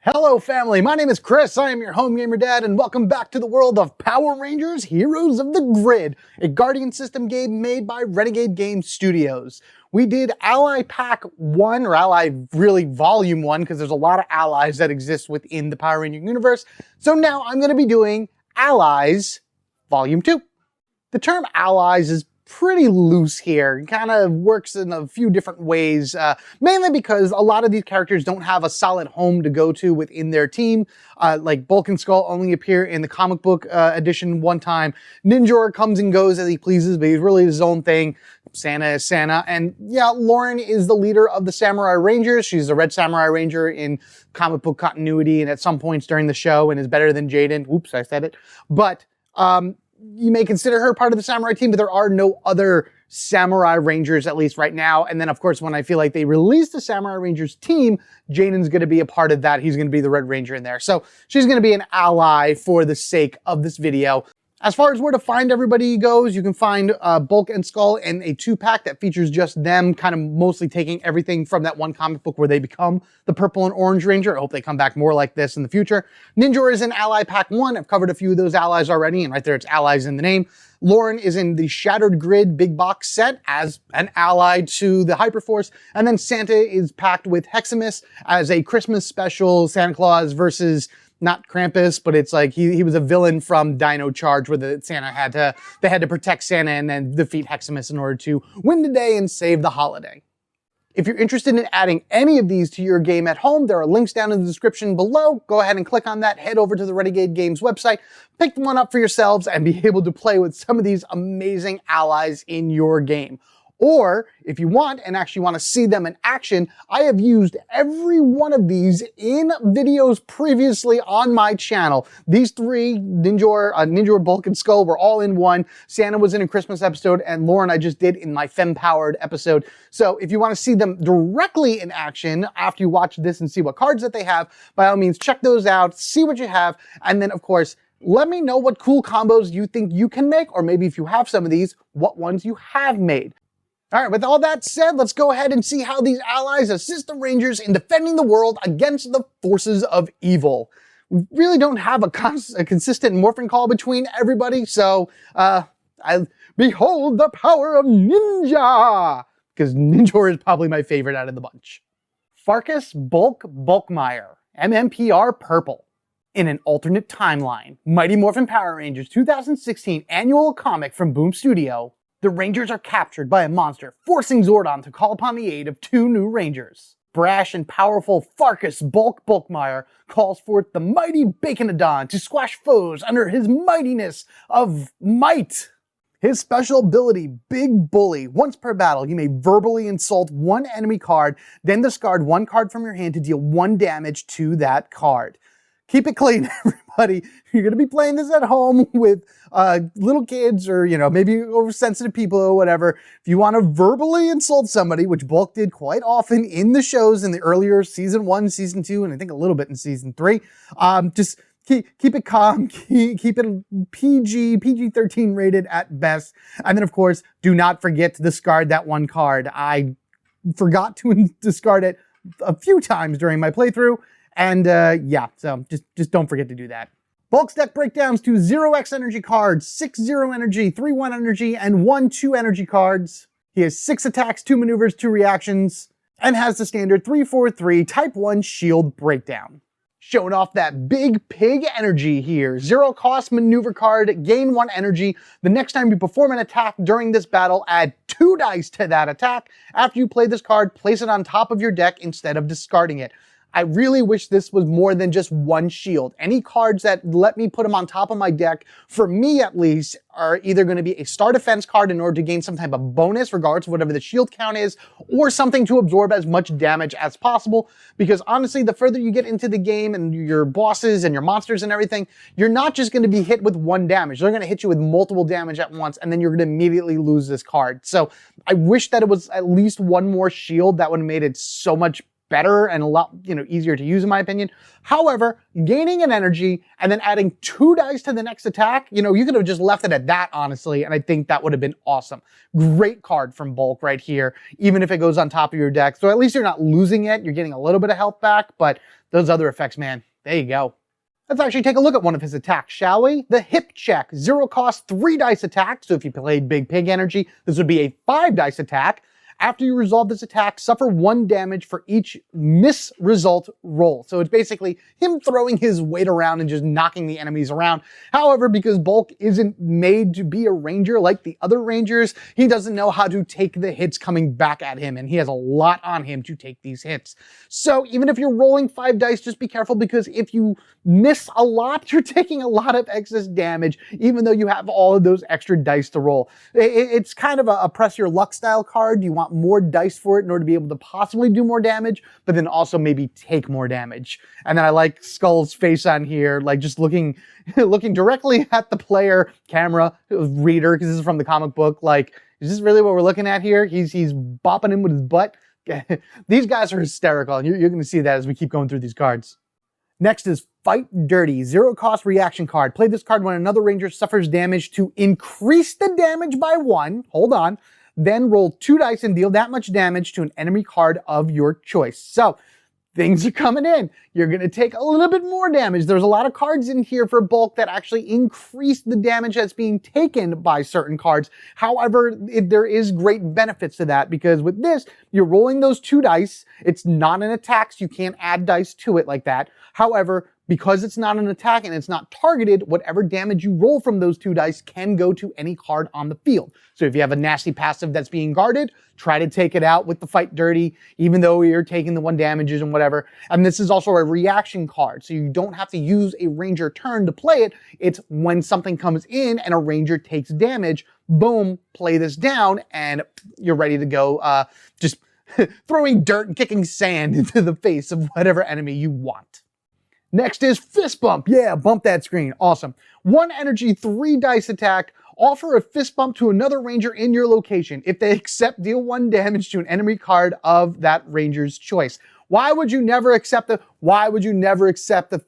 Hello family, my name is Chris, I am your home gamer dad, and welcome back to the world of Power Rangers Heroes of the Grid, a Guardian system game made by Renegade Game Studios. We did Ally Pack 1, or Ally really Volume 1, because there's a lot of allies that exist within the Power Ranger universe. So now I'm going to be doing Allies Volume 2. The term allies is pretty loose here. It kind of works in a few different ways, mainly because a lot of these characters don't have a solid home to go to within their team. Like Bulk and Skull only appear in the comic book edition one time. Ninjor comes and goes as he pleases, but he's really his own thing. Santa is Santa. And yeah, Lauren is the leader of the Samurai Rangers. She's the Red Samurai Ranger in comic book continuity and at some points during the show, and is better than Jaden. Oops, I said it. But you may consider her part of the Samurai team, but there are no other Samurai Rangers, at least right now. And then, of course, when I feel like they release the Samurai Rangers team, Jaden's going to be a part of that. He's going to be the Red Ranger in there. So she's going to be an ally for the sake of this video. As far as where to find everybody goes, you can find Bulk and Skull in a 2-pack that features just them, kind of mostly taking everything from that one comic book where they become the Purple and Orange Ranger. I hope they come back more like this in the future. Ninjor is in Ally Pack 1. I've covered a few of those allies already, and right there it's allies in the name. Lauren is in the Shattered Grid big box set as an ally to the Hyperforce. And then Santa is packed with Heximus as a Christmas special Santa Claus versus not Krampus, but it's like he was a villain from Dino Charge where they had to protect Santa and then defeat Heximus in order to win the day and save the holiday. If you're interested in adding any of these to your game at home, there are links down in the description below. Go ahead and click on that, head over to the Renegade Games website, pick one up for yourselves, and be able to play with some of these amazing allies in your game. Or, if you want and actually want to see them in action, I have used every one of these in videos previously on my channel. These three, Ninjor, Bulk, and Skull, were all in one. Santa was in a Christmas episode, and Lauren I just did in my Fem-powered episode. So if you want to see them directly in action after you watch this and see what cards that they have, by all means, check those out, see what you have, and then, of course, let me know what cool combos you think you can make, or maybe if you have some of these, what ones you have made. All right, with all that said, let's go ahead and see how these allies assist the Rangers in defending the world against the forces of evil. We really don't have a consistent morphing call between everybody, so I behold the power of Ninja! Because Ninjor is probably my favorite out of the bunch. Farkas Bulk Bulkmeyer, MMPR Purple. In an alternate timeline, Mighty Morphin Power Rangers 2016 annual comic from Boom Studio, the Rangers are captured by a monster, forcing Zordon to call upon the aid of 2 new Rangers. Brash and powerful Farkas Bulk Bulkmeyer calls forth the mighty Baconodon to squash foes under his mightiness of might. His special ability, Big Bully. Once per battle, you may verbally insult one enemy card, then discard 1 card from your hand to deal 1 damage to that card. Keep it clean, everybody. You're going to be playing this at home with little kids or, maybe oversensitive people or whatever. If you want to verbally insult somebody, which Bulk did quite often in the shows in the earlier season 1, season 2, and I think a little bit in season 3, just keep it calm, keep it PG-13 rated at best. And then, of course, do not forget to discard that 1 card. I forgot to discard it a few times during my playthrough. And yeah, so just don't forget to do that. Bulk's deck breakdowns to 0x energy cards, 6 0 energy, 3 1 energy, and 1 2 energy cards. He has 6 attacks, 2 maneuvers, 2 reactions, and has the standard 3-4-3 Type 1 shield breakdown. Showing off that big pig energy here. 0 cost maneuver card, gain 1 energy. The next time you perform an attack during this battle, add 2 dice to that attack. After you play this card, place it on top of your deck instead of discarding it. I really wish this was more than just 1 shield. Any cards that let me put them on top of my deck, for me at least, are either going to be a star defense card in order to gain some type of bonus, regardless of whatever the shield count is, or something to absorb as much damage as possible. Because honestly, the further you get into the game and your bosses and your monsters and everything, you're not just going to be hit with 1 damage. They're going to hit you with multiple damage at once, and then you're going to immediately lose this card. So I wish that it was at least 1 more shield. That would have made it so much better and a lot, easier to use in my opinion. However, gaining an energy and then adding 2 dice to the next attack, you could have just left it at that, honestly, and I think that would have been awesome. Great card from Bulk right here, even if it goes on top of your deck. So at least you're not losing it, you're getting a little bit of health back, but those other effects, man, there you go. Let's actually take a look at one of his attacks, shall we? The Hip Check, 0 cost, 3 dice attack. So if you played Big Pig energy, this would be a 5 dice attack. After you resolve this attack, suffer 1 damage for each miss result roll. So it's basically him throwing his weight around and just knocking the enemies around. However, because Bulk isn't made to be a ranger like the other rangers, he doesn't know how to take the hits coming back at him, and he has a lot on him to take these hits. So even if you're rolling 5 dice, just be careful, because if you miss a lot, you're taking a lot of excess damage, even though you have all of those extra dice to roll. It's kind of a press your luck style card. You want more dice for it in order to be able to possibly do more damage, but then also maybe take more damage. And then I like Skull's face on here, like just looking directly at the player camera reader, because this is from the comic book. Like, is this really what we're looking at here? He's bopping him with his butt. These guys are hysterical, and you're going to see that as we keep going through these cards. Next is Fight Dirty, 0 cost reaction card. Play this card when another ranger suffers damage to increase the damage by 1. Hold on. Then roll 2 dice and deal that much damage to an enemy card of your choice. So things are coming in. You're going to take a little bit more damage. There's a lot of cards in here for Bulk that actually increase the damage that's being taken by certain cards. However, there is great benefits to that, because with this, you're rolling those 2 dice. It's not an attack, so you can't add dice to it like that. However, because it's not an attack and it's not targeted, whatever damage you roll from those 2 dice can go to any card on the field. So if you have a nasty passive that's being guarded, try to take it out with the Fight Dirty, even though you're taking the 1 damages and whatever. And this is also a reaction card, so you don't have to use a ranger turn to play it. It's when something comes in and a ranger takes damage, boom, play this down, and you're ready to go, just throwing dirt and kicking sand into the face of whatever enemy you want. Next is Fist Bump. Yeah, bump that screen. Awesome. 1 energy, 3 dice attack. Offer a fist bump to another ranger in your location. If they accept, deal 1 damage to an enemy card of that ranger's choice. Why would you never accept the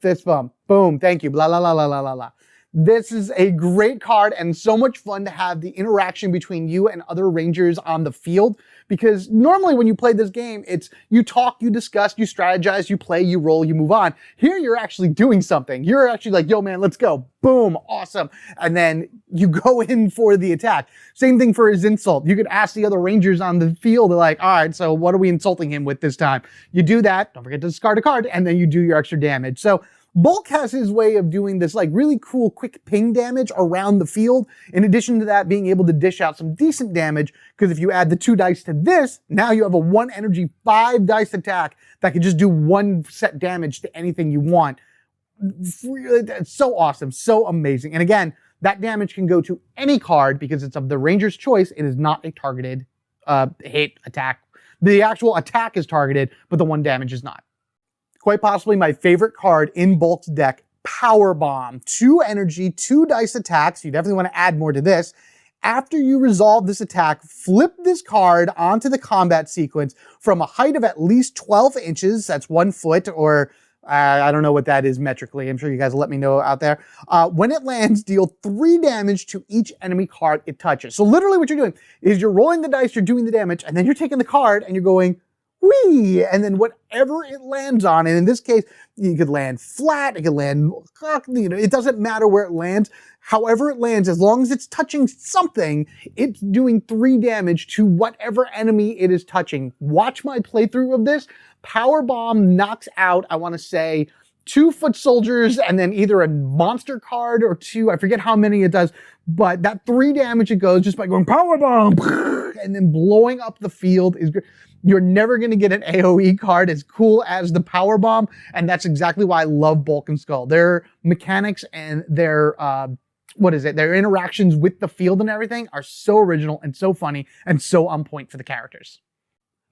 fist bump? Boom, thank you, blah, blah, blah, blah, blah, blah. This is a great card and so much fun to have the interaction between you and other rangers on the field, because normally when you play this game, it's you talk, you discuss, you strategize, you play, you roll, you move on. Here you're actually doing something. You're actually like, yo man, let's go. Boom, awesome. And then you go in for the attack. Same thing for his insult. You could ask the other rangers on the field, they're like, all right, so what are we insulting him with this time? You do that, don't forget to discard a card, and then you do your extra damage. So Bulk has his way of doing this like really cool quick ping damage around the field. In addition to that, being able to dish out some decent damage, because if you add the 2 dice to this, now you have a 1 energy 5 dice attack that can just do 1 set damage to anything you want. It's so awesome, so amazing. And again, that damage can go to any card because it's of the ranger's choice. It is not a targeted hit attack. The actual attack is targeted, but the 1 damage is not. Quite possibly my favorite card in Bulk's deck, Power Bomb. 2 energy, 2 dice attacks. You definitely want to add more to this. After you resolve this attack, flip this card onto the combat sequence from a height of at least 12 inches. That's 1 foot, or I don't know what that is metrically. I'm sure you guys will let me know out there. When it lands, deal 3 damage to each enemy card it touches. So literally what you're doing is you're rolling the dice, you're doing the damage, and then you're taking the card and you're going, whee! And then whatever it lands on, and in this case, you could land flat, it could land, it doesn't matter where it lands. However it lands, as long as it's touching something, it's doing 3 damage to whatever enemy it is touching. Watch my playthrough of this. Power Bomb knocks out, I want to say, 2 foot soldiers and then either a monster card or 2, I forget how many it does, but that 3 damage it goes just by going Power Bomb and then blowing up the field is great. You're never going to get an AoE card as cool as the Power Bomb, and that's exactly why I love Bulk and Skull. Their mechanics and their their interactions with the field and everything are so original and so funny and so on point for the characters.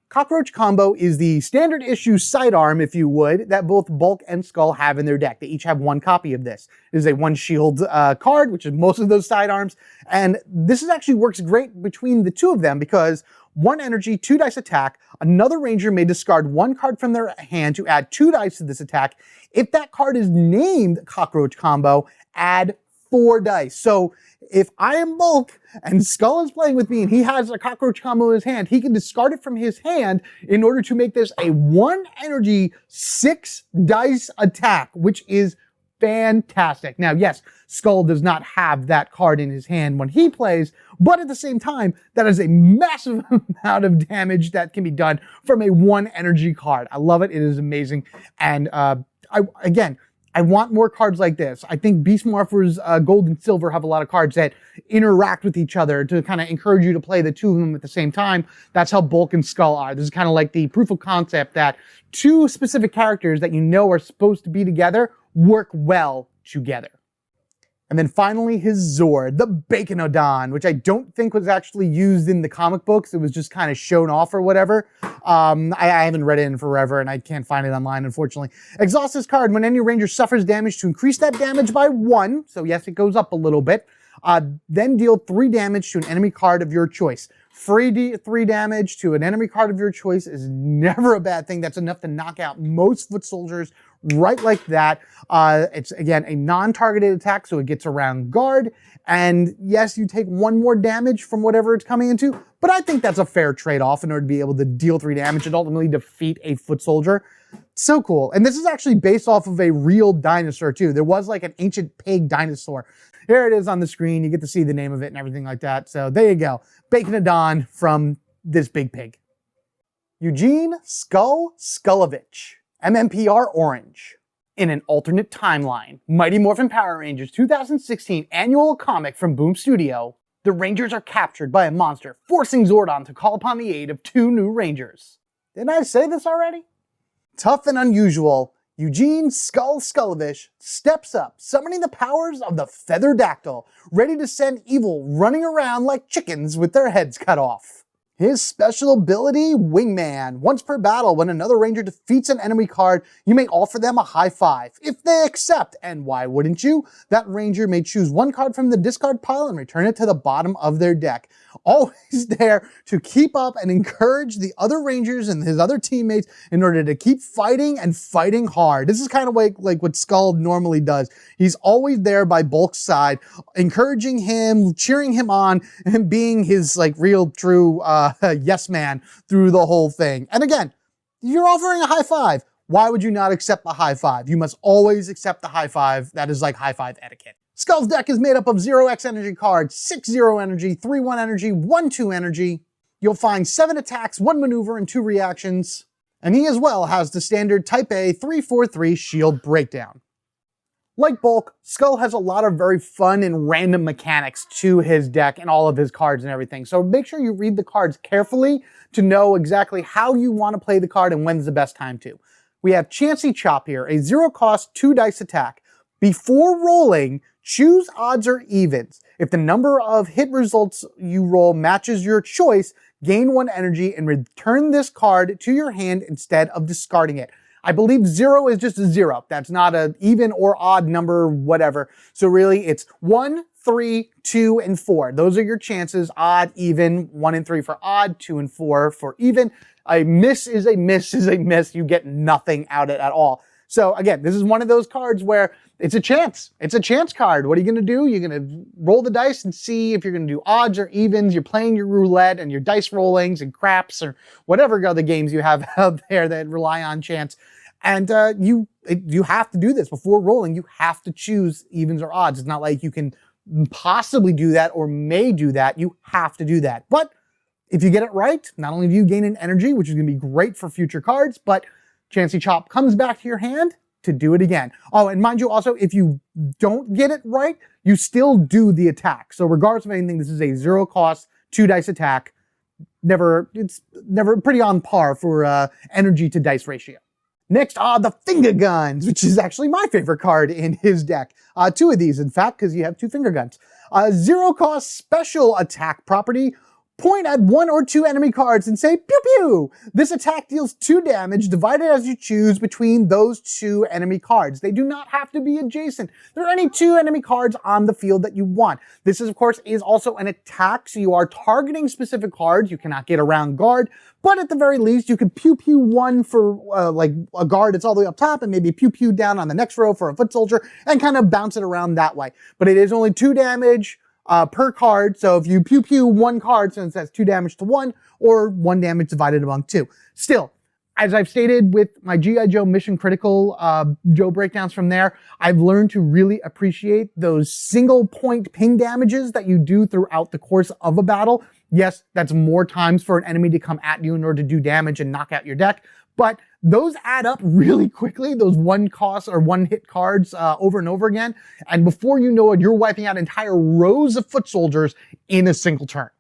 Cockroach Combo is the standard issue sidearm, if you would, that both Bulk and Skull have in their deck. They each have 1 copy of this. It is a 1 shield card, which is most of those sidearms. And this actually works great between the 2 of them because 1 energy, 2 dice attack. Another ranger may discard 1 card from their hand to add 2 dice to this attack. If that card is named Cockroach Combo, add 4 dice. So if I am Bulk and Skull is playing with me and he has a Cockroach Combo in his hand, he can discard it from his hand in order to make this a 1 energy, 6 dice attack, which is fantastic. Now, yes, Skull does not have that card in his hand when he plays, but at the same time, that is a massive amount of damage that can be done from a 1 energy card. I love it. It is amazing. And I want more cards like this. I think Beast Morphers Gold and Silver have a lot of cards that interact with each other to kind of encourage you to play the two of them at the same time. That's how Bulk and Skull are. This is kind of like the proof of concept that 2 specific characters that you know are supposed to be together work well together. And then finally his Zord, the Baconodon, which I don't think was actually used in the comic books. It was just kind of shown off or whatever. I haven't read it in forever and I can't find it online, unfortunately. Exhaust this card when any ranger suffers damage to increase that damage by 1. So yes, it goes up a little bit. Then deal 3 damage to an enemy card of your choice. 3 damage to an enemy card of your choice is never a bad thing. That's enough to knock out most foot soldiers right like that. It's, again, a non-targeted attack, so it gets around guard. And yes, you take 1 more damage from whatever it's coming into, but I think that's a fair trade-off in order to be able to deal 3 damage and ultimately defeat a foot soldier. So cool. And this is actually based off of a real dinosaur, too. There was like an ancient pig dinosaur. Here it is on the screen. You get to see the name of it and everything like that. So there you go. Baconodon from this big pig. Eugene Skullovich, MMPR Orange. In an alternate timeline, Mighty Morphin Power Rangers 2016 annual comic from Boom Studio, the Rangers are captured by a monster, forcing Zordon to call upon the aid of 2 new Rangers. Didn't I say this already? Tough and unusual, Eugene Skullovich steps up, summoning the powers of the Featherdactyl, ready to send evil running around like chickens with their heads cut off. His special ability, Wingman. Once per battle, when another ranger defeats an enemy card, you may offer them a high five. If they accept, and why wouldn't you, that ranger may choose 1 card from the discard pile and return it to the bottom of their deck. Always there to keep up and encourage the other rangers and his other teammates in order to keep fighting and fighting hard. This is kind of like what Skull normally does. He's always there by Bulk's side, encouraging him, cheering him on, and being his like real true yes man through the whole thing. And again, you're offering a high five. Why would you not accept the high five? You must always accept the high five. That is like high five etiquette. Skull's deck is made up of 0x energy cards, 6 0 energy, 3 1 energy, 1 2 energy. You'll find 7 attacks, 1 maneuver, and 2 reactions. And he as well has the standard Type A 3-4-3 shield breakdown. Like Bulk, Skull has a lot of very fun and random mechanics to his deck and all of his cards and everything. So make sure you read the cards carefully to know exactly how you want to play the card and when's the best time to. We have Chansey Chop here, a 0-cost 2 dice attack. Before rolling, choose odds or evens. If the number of hit results you roll matches your choice, gain 1 energy and return this card to your hand instead of discarding it. I believe 0 is just a 0. That's not an even or odd number, whatever. So really it's 1, 3, 2, and 4. Those are your chances. Odd, even, 1 and 3 for odd, 2 and 4 for even. A miss is a miss is a miss. You get nothing out of it at all. So again, this is one of those cards where it's a chance. It's a chance card. What are you going to do? You're going to roll the dice and see if you're going to do odds or evens. You're playing your roulette and your dice rollings and craps or whatever other games you have out there that rely on chance. And you have to do this before rolling. You have to choose evens or odds. It's not like you can possibly do that or may do that. You have to do that. But if you get it right, not only do you gain an energy, which is going to be great for future cards, but Chansey Chop comes back to your hand to do it again. Oh, and mind you also, if you don't get it right, you still do the attack. So regardless of anything, this is a 0-cost 2 dice attack. It's never pretty on par for energy to dice ratio. Next are the Finger Guns, which is actually my favorite card in his deck. 2 of these, in fact, because you have 2 finger guns. 0-cost special attack property. Point at 1 or 2 enemy cards and say pew pew. This attack deals 2 damage divided as you choose between those 2 enemy cards. They do not have to be adjacent. There are any 2 enemy cards on the field that you want. This is, of course, is also an attack, so you are targeting specific cards. You cannot get around guard, but at the very least, you could pew pew 1 for like a guard that's all the way up top and maybe pew pew down on the next row for a foot soldier and kind of bounce it around that way. But it is only 2 damage per card, so if you pew pew 1 card, since that's 2 damage to 1, or 1 damage divided among 2. Still, as I've stated with my G.I. Joe Mission Critical Joe breakdowns from there, I've learned to really appreciate those single point ping damages that you do throughout the course of a battle. Yes, that's more times for an enemy to come at you in order to do damage and knock out your deck, but those add up really quickly, those 1 cost or 1 hit cards over and over again. And before you know it, you're wiping out entire rows of foot soldiers in a single turn.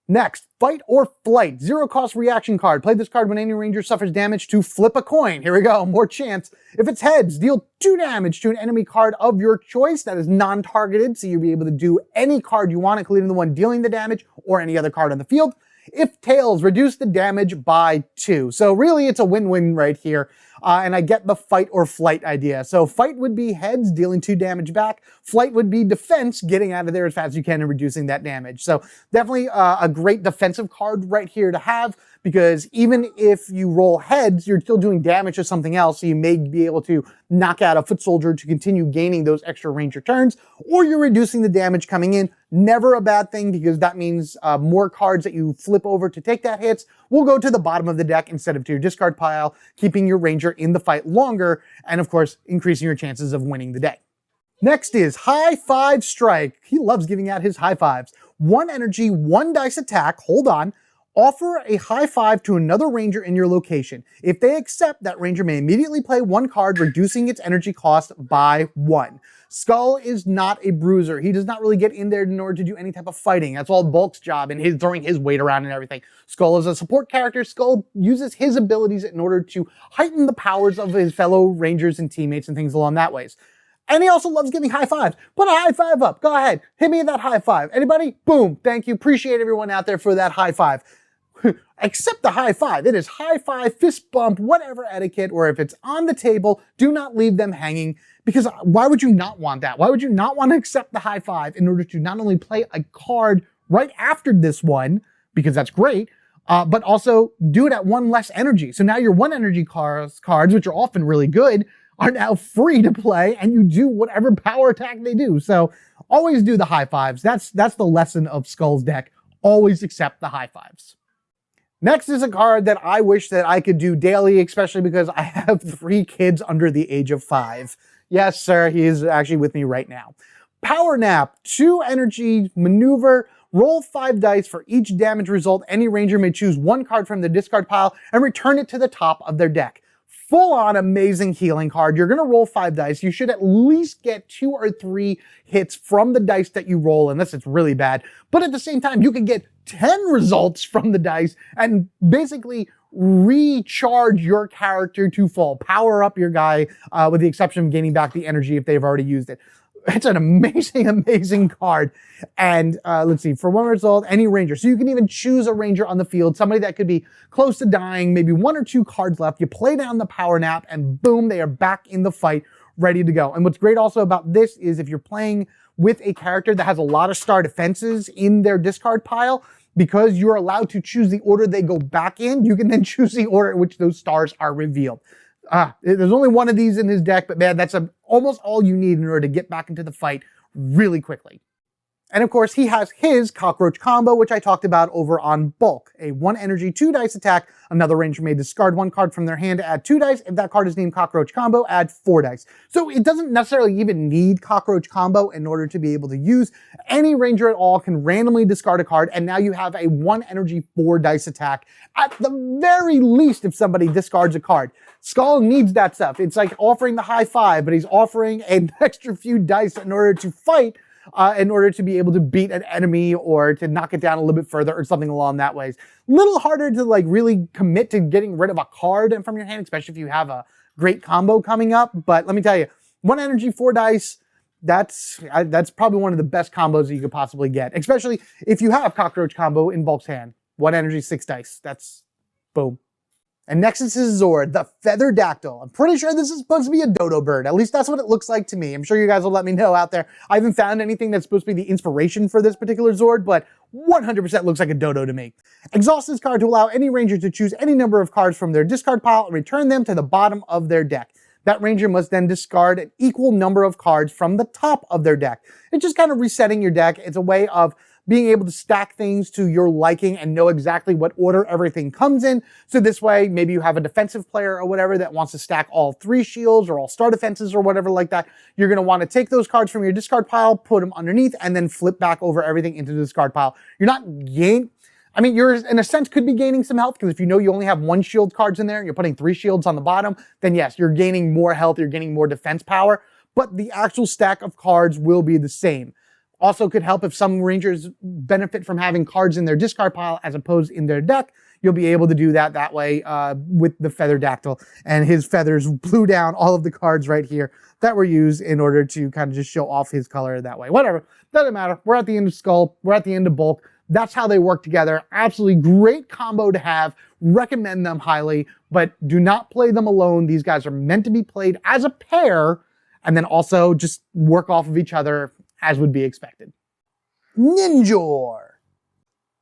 Next, Fight or Flight. 0 cost reaction card. Play this card when any ranger suffers damage to flip a coin. Here we go, more chance. If it's heads, deal 2 damage to an enemy card of your choice that is non-targeted, so you'll be able to do any card you want, including the one dealing the damage or any other card on the field. If tails, reduce the damage by 2. So really, it's a win-win right here. And I get the fight or flight idea. So fight would be heads, dealing 2 damage back. Flight would be defense, getting out of there as fast as you can and reducing that damage. So definitely a great defensive card right here to have, because even if you roll heads, you're still doing damage to something else. So you may be able to knock out a foot soldier to continue gaining those extra ranger turns, or you're reducing the damage coming in. Never a bad thing, because that means more cards that you flip over to take that hits will go to the bottom of the deck instead of to your discard pile, keeping your ranger in the fight longer, and of course, increasing your chances of winning the day. Next is High Five Strike. He loves giving out his high fives. 1 energy, 1 dice attack, hold on. Offer a high five to another ranger in your location. If they accept, that ranger may immediately play 1 card, reducing its energy cost by 1. Skull is not a bruiser. He does not really get in there in order to do any type of fighting. That's all Bulk's job and his throwing his weight around and everything. Skull is a support character. Skull uses his abilities in order to heighten the powers of his fellow rangers and teammates and things along that ways. And he also loves giving high fives. Put a high five up. Go ahead. Hit me with that high five. Anybody? Boom. Thank you. Appreciate everyone out there for that high five. Accept the high five. It is high five, fist bump, whatever etiquette, or if it's on the table, do not leave them hanging, because why would you not want that? Why would you not want to accept the high five in order to not only play a card right after this one, because that's great, but also do it at 1 less energy. So now your 1 energy cards, which are often really good, are now free to play, and you do whatever power attack they do. So always do the high fives. That's the lesson of Skull's deck. Always accept the high fives. Next is a card that I wish that I could do daily, especially because I have 3 kids under the age of 5. Yes, sir, he is actually with me right now. Power Nap, 2 energy, maneuver, roll 5 dice for each damage result. Any ranger may choose 1 card from the discard pile and return it to the top of their deck. Full-on amazing healing card. You're going to roll 5 dice. You should at least get 2 or 3 hits from the dice that you roll, unless it's really bad. But at the same time, you can get 10 results from the dice and basically recharge your character to full. Power up your guy, with the exception of gaining back the energy if they've already used it. It's an amazing, amazing card. And let's see, for 1 result, any ranger. So you can even choose a ranger on the field, somebody that could be close to dying, maybe 1 or 2 cards left. You play down the Power Nap and boom, they are back in the fight, ready to go. And what's great also about this is if you're playing with a character that has a lot of star defenses in their discard pile, because you're allowed to choose the order they go back in, you can then choose the order in which those stars are revealed. There's only 1 of these in his deck, but man, that's almost all you need in order to get back into the fight really quickly. And of course, he has his cockroach combo, which I talked about over on Bulk. A 1 energy, 2 dice attack. Another ranger may discard 1 card from their hand to add 2 dice. If that card is named cockroach combo, add 4 dice. So it doesn't necessarily even need cockroach combo in order to be able to use. Any ranger at all can randomly discard a card, and now you have a 1 energy, 4 dice attack. At the very least, if somebody discards a card. Skull needs that stuff. It's like offering the high five, but he's offering an extra few dice in order to fight, in order to be able to beat an enemy or to knock it down a little bit further or something along that ways. Little harder to like really commit to getting rid of a card from your hand, especially if you have a great combo coming up. But let me tell you, 1 energy, 4 dice, that's probably one of the best combos that you could possibly get, especially if you have Cockroach combo in Bulk's hand. 1 energy, 6 dice. That's boom. And next is his Zord, the Feather Dactyl. I'm pretty sure this is supposed to be a dodo bird. At least that's what it looks like to me. I'm sure you guys will let me know out there. I haven't found anything that's supposed to be the inspiration for this particular Zord, but 100% looks like a dodo to me. Exhaust this card to allow any ranger to choose any number of cards from their discard pile and return them to the bottom of their deck. That ranger must then discard an equal number of cards from the top of their deck. It's just kind of resetting your deck. It's a way of being able to stack things to your liking and know exactly what order everything comes in. So this way, maybe you have a defensive player or whatever that wants to stack all 3 shields or all star defenses or whatever like that. You're going to want to take those cards from your discard pile, put them underneath, and then flip back over everything into the discard pile. You're not you're in a sense could be gaining some health, because if you know you only have 1 shield cards in there and you're putting 3 shields on the bottom, then yes, you're gaining more health, you're gaining more defense power, but the actual stack of cards will be the same. Also could help if some rangers benefit from having cards in their discard pile as opposed in their deck. You'll be able to do that way with the Feather Dactyl. And his feathers blew down all of the cards right here that were used in order to kind of just show off his color that way. Whatever, doesn't matter. We're at the end of Skull. We're at the end of Bulk. That's how they work together. Absolutely great combo to have. Recommend them highly, but do not play them alone. These guys are meant to be played as a pair, and then also just work off of each other as would be expected. Ninjor.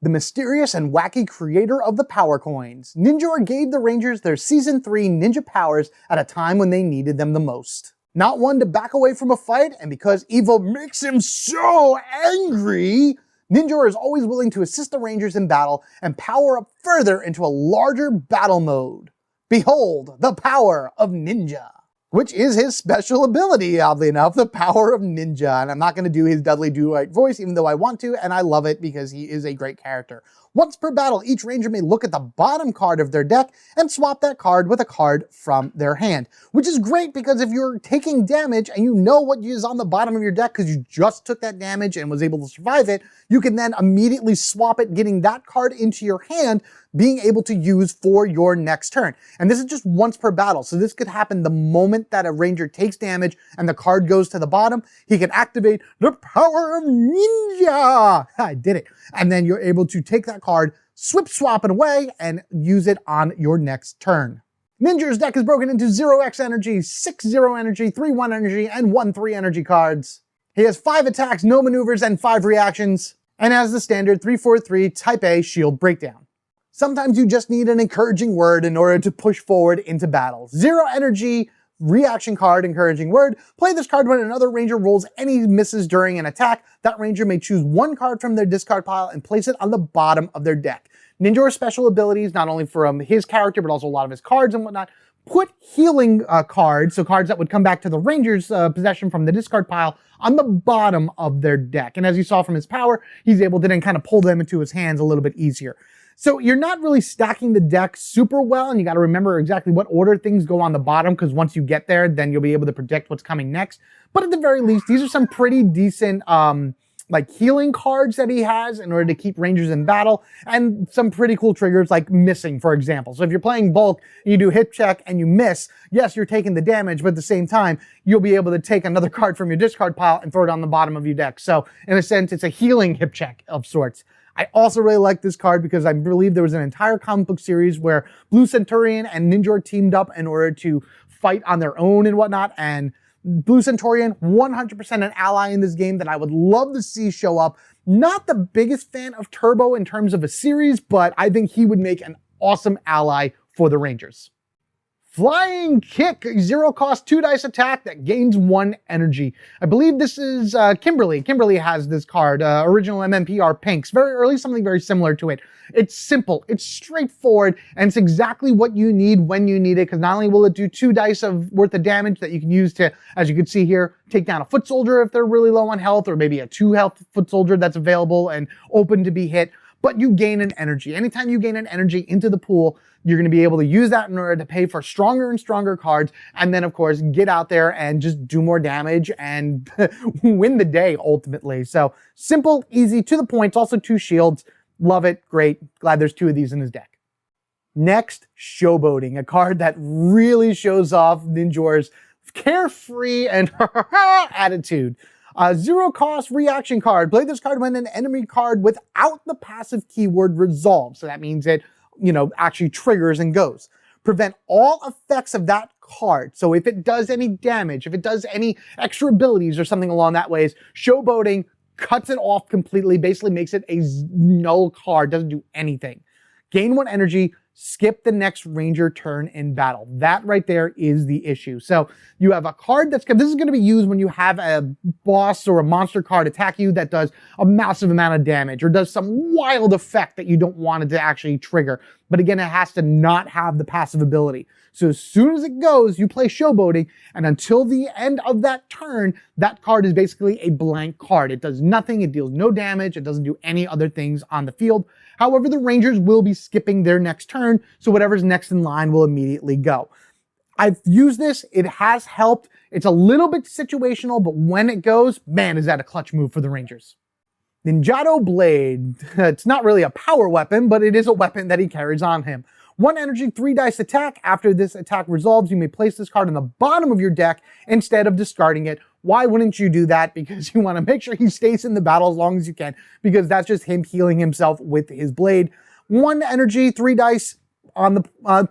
The mysterious and wacky creator of the power coins, Ninjor gave the Rangers their Season 3 ninja powers at a time when they needed them the most. Not one to back away from a fight, and because evil makes him so angry, Ninjor is always willing to assist the Rangers in battle and power up further into a larger battle mode. Behold, the power of Ninja, which is his special ability, oddly enough, the power of Ninja. And I'm not going to do his Dudley Do-Right voice, even though I want to, and I love it because he is a great character. Once per battle, each ranger may look at the bottom card of their deck and swap that card with a card from their hand, which is great because if you're taking damage and you know what is on the bottom of your deck because you just took that damage and was able to survive it, you can then immediately swap it, getting that card into your hand, being able to use for your next turn. And this is just once per battle, so this could happen the moment that a ranger takes damage and the card goes to the bottom. He can activate the power of Ninja! I did it. And then you're able to take that card, swap it away, and use it on your next turn. Ninjor's deck is broken into 0x energy, 6 0 energy, 3 1 energy, and 1 3 energy cards. He has 5 attacks, no maneuvers, and 5 reactions, and has the standard 3/4/3 Type A shield breakdown. Sometimes you just need an encouraging word in order to push forward into battle. 0 energy, reaction card, encouraging word. Play this card when another ranger rolls any misses during an attack. That ranger may choose 1 card from their discard pile and place it on the bottom of their deck. Ninjor's special abilities, not only from his character, but also a lot of his cards and whatnot, put healing cards, so cards that would come back to the ranger's possession from the discard pile, on the bottom of their deck. And as you saw from his power, he's able to then kind of pull them into his hands a little bit easier. So you're not really stacking the deck super well, and you got to remember exactly what order things go on the bottom, because once you get there, then you'll be able to predict what's coming next. But at the very least, these are some pretty decent like healing cards that he has in order to keep rangers in battle, and some pretty cool triggers like missing, for example. So if you're playing Bulk, you do hit check and you miss, yes, you're taking the damage, but at the same time, you'll be able to take another card from your discard pile and throw it on the bottom of your deck. So in a sense, it's a healing hip check of sorts. I also really like this card because I believe there was an entire comic book series where Blue Centurion and Ninjor teamed up in order to fight on their own and whatnot, and Blue Centurion, 100% an ally in this game that I would love to see show up. Not the biggest fan of Turbo in terms of a series, but I think he would make an awesome ally for the Rangers. Flying Kick, 0 cost 2 dice attack that gains 1 energy. I believe this is Kimberly. Kimberly has this card, original MMPR pinks. Very early, something very similar to it. It's simple, it's straightforward, and it's exactly what you need when you need it, because not only will it do 2 dice worth of damage that you can use to, as you can see here, take down a foot soldier if they're really low on health, or maybe a 2 health foot soldier that's available and open to be hit, but you gain an energy. Anytime you gain an energy into the pool, you're going to be able to use that in order to pay for stronger and stronger cards, and then of course get out there and just do more damage and win the day ultimately. So simple, easy, to the point. It's also 2 shields. Love it, great. Glad there's 2 of these in his deck. Next, Showboating, a card that really shows off Ninjor's carefree and attitude. Zero cost reaction card. Play this card when an enemy card without the passive keyword resolves. So that means it, actually triggers and goes. Prevent all effects of that card. So if it does any damage, if it does any extra abilities or something along that ways, showboating cuts it off completely, basically makes it a null card, doesn't do anything. Gain 1 energy, skip the next ranger turn in battle. That right there is the issue. So you have a card this is going to be used when you have a boss or a monster card attack you that does a massive amount of damage or does some wild effect that you don't want it to actually trigger. But again, it has to not have the passive ability. So as soon as it goes, you play showboating, and until the end of that turn, that card is basically a blank card. It does nothing, it deals no damage, it doesn't do any other things on the field. However, the Rangers will be skipping their next turn, so whatever's next in line will immediately go. I've used this, it has helped. It's a little bit situational, but when it goes, man, is that a clutch move for the Rangers. Ninjor Blade. It's not really a power weapon, but it is a weapon that he carries on him. 1 energy, 3 dice attack. After this attack resolves, you may place this card on the bottom of your deck instead of discarding it. Why wouldn't you do that? Because you want to make sure he stays in the battle as long as you can, because that's just him healing himself with his blade. 1 energy, 3 dice on the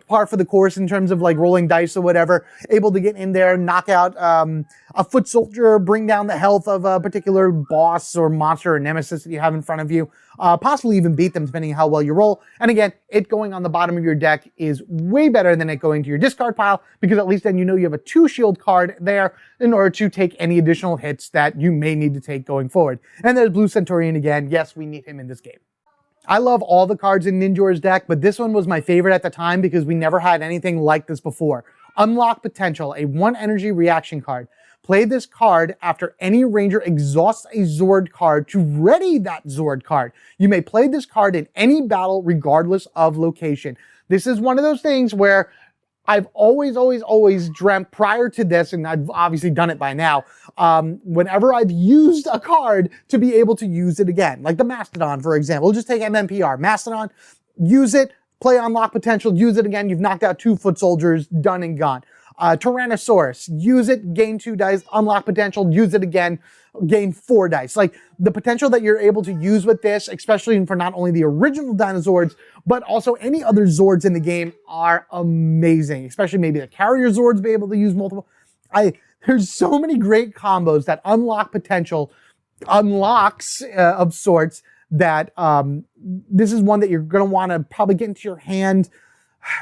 par for the course in terms of like rolling dice or whatever, able to get in there, knock out a foot soldier, bring down the health of a particular boss or monster or nemesis that you have in front of you, possibly even beat them depending on how well you roll. And again, it going on the bottom of your deck is way better than it going to your discard pile, because at least then you have a 2 shield card there in order to take any additional hits that you may need to take going forward. And there's Blue Centaurian again. Yes, we need him in this game. I love all the cards in Ninjor's deck, but this one was my favorite at the time because we never had anything like this before. Unlock Potential, a 1 energy reaction card. Play this card after any ranger exhausts a Zord card to ready that Zord card. You may play this card in any battle regardless of location. This is one of those things where I've always dreamt prior to this, and I've obviously done it by now, whenever I've used a card to be able to use it again. Like the Mastodon, for example. We'll just take MMPR. Mastodon, use it, play Unlock Potential, use it again. You've knocked out 2 foot soldiers, done and gone. Tyrannosaurus, use it, gain 2 dice, Unlock Potential, use it again, gain 4 dice. Like the potential that you're able to use with this, especially for not only the original dinosaurs, but also any other Zords in the game, are amazing. Especially maybe the carrier Zords be able to use multiple. There's so many great combos that Unlock Potential unlocks of sorts that this is one that you're going to want to probably get into your hand.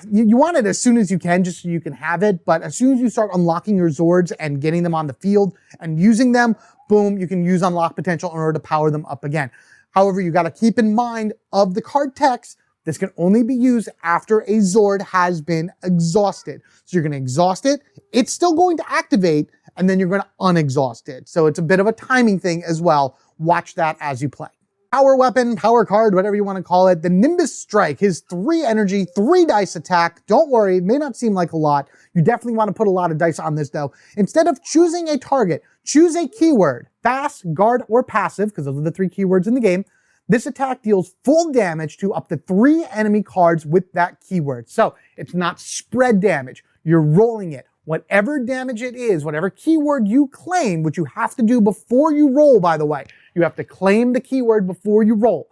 You want it as soon as you can, just so you can have it. But as soon as you start unlocking your Zords and getting them on the field and using them, boom, you can use Unlock Potential in order to power them up again. However, you got to keep in mind of the card text, this can only be used after a Zord has been exhausted. So you're going to exhaust it, it's still going to activate, and then you're going to unexhaust it. So it's a bit of a timing thing as well. Watch that as you play. Power weapon, power card, whatever you want to call it. The Nimbus Strike, his 3 energy, 3 dice attack. Don't worry, it may not seem like a lot. You definitely want to put a lot of dice on this though. Instead of choosing a target, choose a keyword, fast, guard, or passive, because those are the 3 keywords in the game. This attack deals full damage to up to 3 enemy cards with that keyword. So it's not spread damage. You're rolling it. Whatever damage it is, whatever keyword you claim, which you have to do before you roll, by the way. You have to claim the keyword before you roll.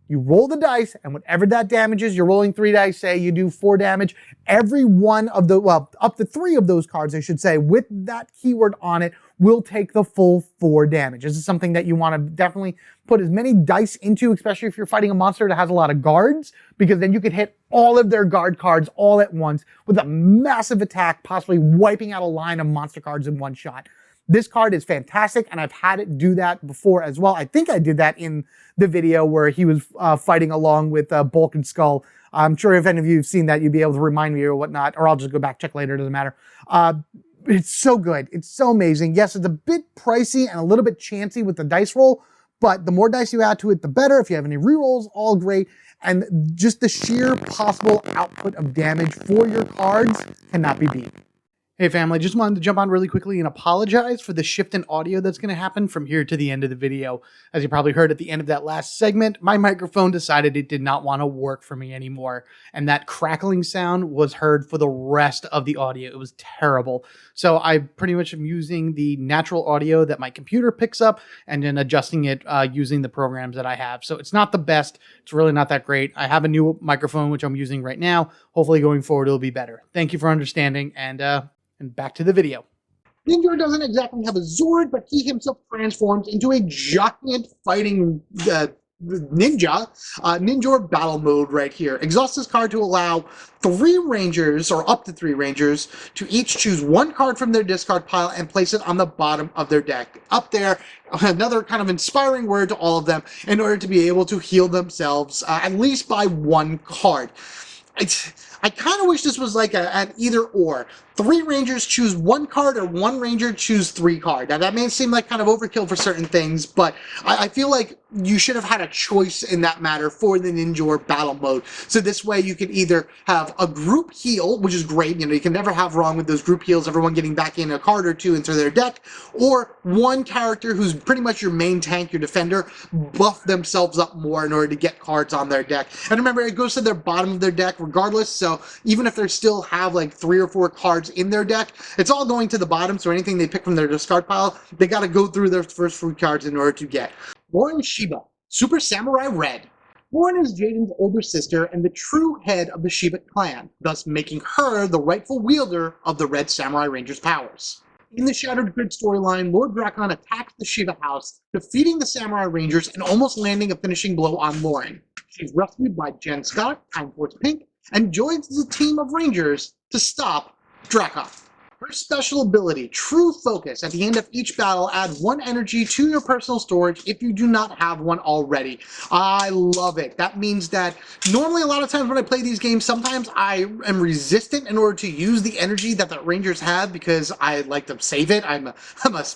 You roll the dice, and whatever that damage is, you're rolling 3 dice, say you do 4 damage. Every one of the, well, up to 3 of those cards, I should say, with that keyword on it, will take the full 4 damage. This is something that you want to definitely put as many dice into, especially if you're fighting a monster that has a lot of guards, because then you could hit all of their guard cards all at once with a massive attack, possibly wiping out a line of monster cards in one shot. This card is fantastic, and I've had it do that before as well. I think I did that in the video where he was fighting along with Bulk and Skull. I'm sure if any of you have seen that, you'd be able to remind me or whatnot, or I'll just go back, check later, doesn't matter. It's so good. It's so amazing. Yes, it's a bit pricey and a little bit chancy with the dice roll, but the more dice you add to it, the better. If you have any rerolls, all great. And just the sheer possible output of damage for your cards cannot be beat. Hey family, just wanted to jump on really quickly and apologize for the shift in audio that's going to happen from here to the end of the video. As you probably heard at the end of that last segment, my microphone decided it did not want to work for me anymore, and that crackling sound was heard for the rest of the audio. It was terrible. So I pretty much am using the natural audio that my computer picks up and then adjusting it using the programs that I have. So it's not the best. It's really not that great. I have a new microphone, which I'm using right now. Hopefully going forward, it'll be better. Thank you for understanding, and back to the video. Ninjor doesn't exactly have a Zord, but he himself transforms into a giant fighting ninja. Ninjor battle mode right here. Exhaust this card to allow 3 rangers, or up to 3 rangers, to each choose 1 card from their discard pile and place it on the bottom of their deck. Up there, another kind of inspiring word to all of them in order to be able to heal themselves at least by 1 card. I kind of wish this was like an either or. 3 rangers choose 1 card, or 1 ranger choose 3 cards. Now that may seem like kind of overkill for certain things, but I feel like you should have had a choice in that matter for the Ninjor battle mode. So this way you could either have a group heal, which is great, you can never have wrong with those group heals, everyone getting back in a card or 2 into their deck, or 1 character who's pretty much your main tank, your defender, buff themselves up more in order to get cards on their deck. And remember, it goes to their bottom of their deck regardless, so even if they still have like 3 or 4 cards in their deck, it's all going to the bottom, so anything they pick from their discard pile, they got to go through their first 3 cards in order to get. Lauren Shiba, Super Samurai Red. Lauren is Jaden's older sister and the true head of the Shiba clan, thus making her the rightful wielder of the Red Samurai Ranger's powers. In the Shattered Grid storyline, Lord Drakon attacks the Shiba house, defeating the Samurai Rangers and almost landing a finishing blow on Lauren. She's rescued by Jen Scott, Time Force Pink, and joins the team of Rangers to stop Drakon. Her special ability, True Focus, at the end of each battle, add 1 energy to your personal storage if you do not have one already. I love it. That means that normally a lot of times when I play these games, sometimes I am resistant in order to use the energy that the Rangers have because I like to save it. I'm a